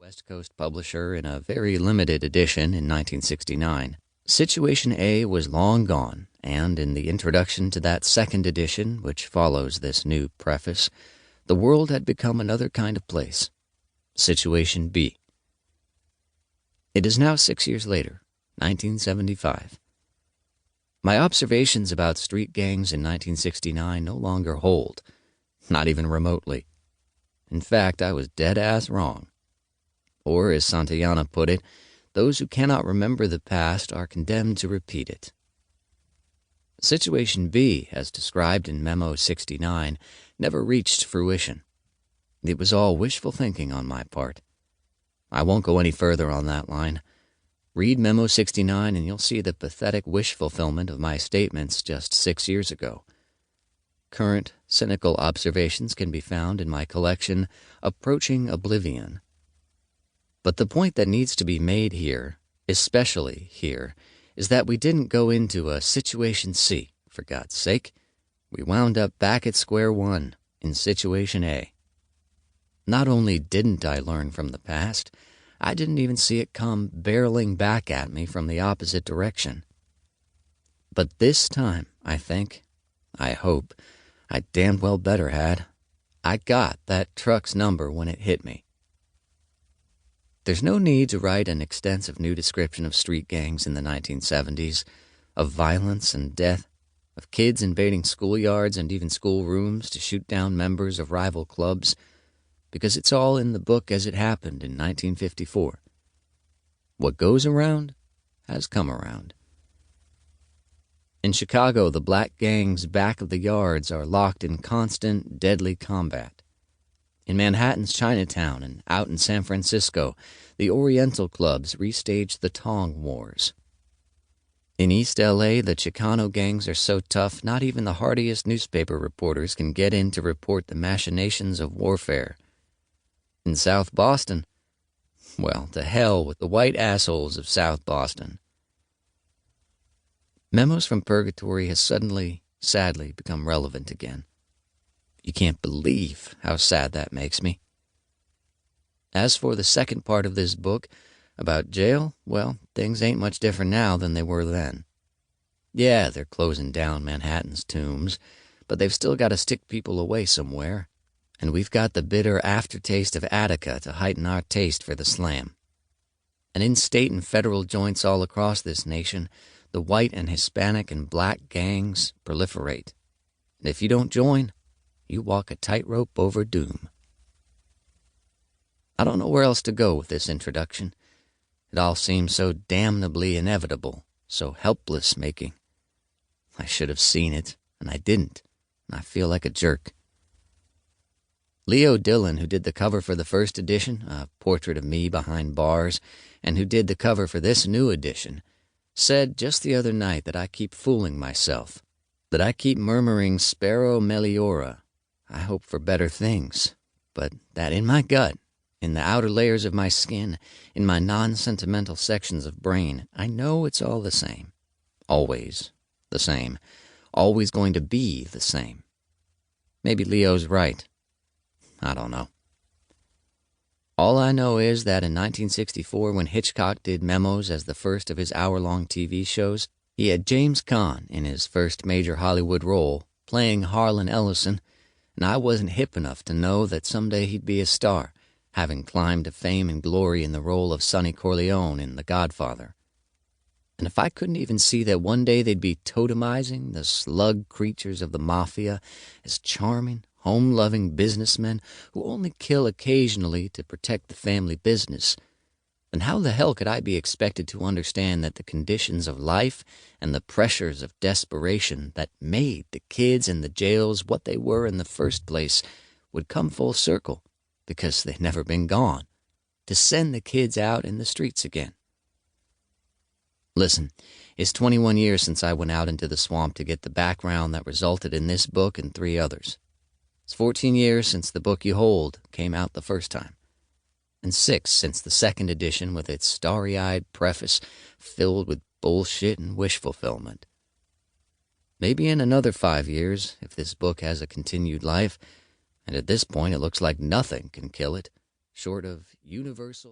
West Coast publisher in a very limited edition in 1969. Situation A was long gone, and in the introduction to that second edition, which follows this new preface, the world had become another kind of place. Situation B. It is now 6 years later, 1975. My observations about street gangs in 1969 no longer hold, not even remotely. In fact, I was dead-ass wrong. Or, as Santayana put it, those who cannot remember the past are condemned to repeat it. Situation B, as described in Memo 69, never reached fruition. It was all wishful thinking on my part. I won't go any further on that line. Read Memo 69 and you'll see the pathetic wish fulfillment of my statements just 6 years ago. Current, cynical observations can be found in my collection, Approaching Oblivion. But the point that needs to be made here, especially here, is that we didn't go into a Situation C, for God's sake. We wound up back at square one, in Situation A. Not only didn't I learn from the past, I didn't even see it come barreling back at me from the opposite direction. But this time, I think, I hope, I damned well better had. I got that truck's number when it hit me. There's no need to write an extensive new description of street gangs in the 1970s, of violence and death, of kids invading schoolyards and even schoolrooms to shoot down members of rival clubs, because it's all in the book as it happened in 1954. What goes around has come around. In Chicago, the black gangs back of the yards are locked in constant, deadly combat. In Manhattan's Chinatown and out in San Francisco, the Oriental clubs restage the Tong Wars. In East L.A., the Chicano gangs are so tough not even the hardiest newspaper reporters can get in to report the machinations of warfare. In South Boston, well, to hell with the white assholes of South Boston. Memos from Purgatory has suddenly, sadly, become relevant again. You can't believe how sad that makes me. As for the second part of this book, about jail, well, things ain't much different now than they were then. Yeah, they're closing down Manhattan's tombs, but they've still got to stick people away somewhere. And we've got the bitter aftertaste of Attica to heighten our taste for the slam. And in state and federal joints all across this nation, the white and Hispanic and black gangs proliferate. And if you don't join, you walk a tightrope over doom. I don't know where else to go with this introduction. It all seems so damnably inevitable, so helpless-making. I should have seen it, and I didn't, and I feel like a jerk. Leo Dillon, who did the cover for the first edition, a portrait of me behind bars, and who did the cover for this new edition, said just the other night that I keep fooling myself, that I keep murmuring Spero Meliora. I hope for better things, but that in my gut, in the outer layers of my skin, in my non-sentimental sections of brain, I know it's all the same. Always the same. Always going to be the same. Maybe Leo's right. I don't know. All I know is that in 1964, when Hitchcock did Memos as the first of his hour-long TV shows, he had James Caan in his first major Hollywood role, playing Harlan Ellison, and I wasn't hip enough to know that someday he'd be a star, having climbed to fame and glory in the role of Sonny Corleone in The Godfather. And if I couldn't even see that one day they'd be totemizing the slug creatures of the mafia as charming, home-loving businessmen who only kill occasionally to protect the family business, then how the hell could I be expected to understand that the conditions of life and the pressures of desperation that made the kids in the jails what they were in the first place would come full circle, because they'd never been gone, to send the kids out in the streets again? Listen, it's 21 years since I went out into the swamp to get the background that resulted in this book and 3 others. It's 14 years since the book you hold came out the first time, and 6 since the second edition with its starry-eyed preface filled with bullshit and wish fulfillment. Maybe in another 5 years, if this book has a continued life, and at this point it looks like nothing can kill it, short of universal...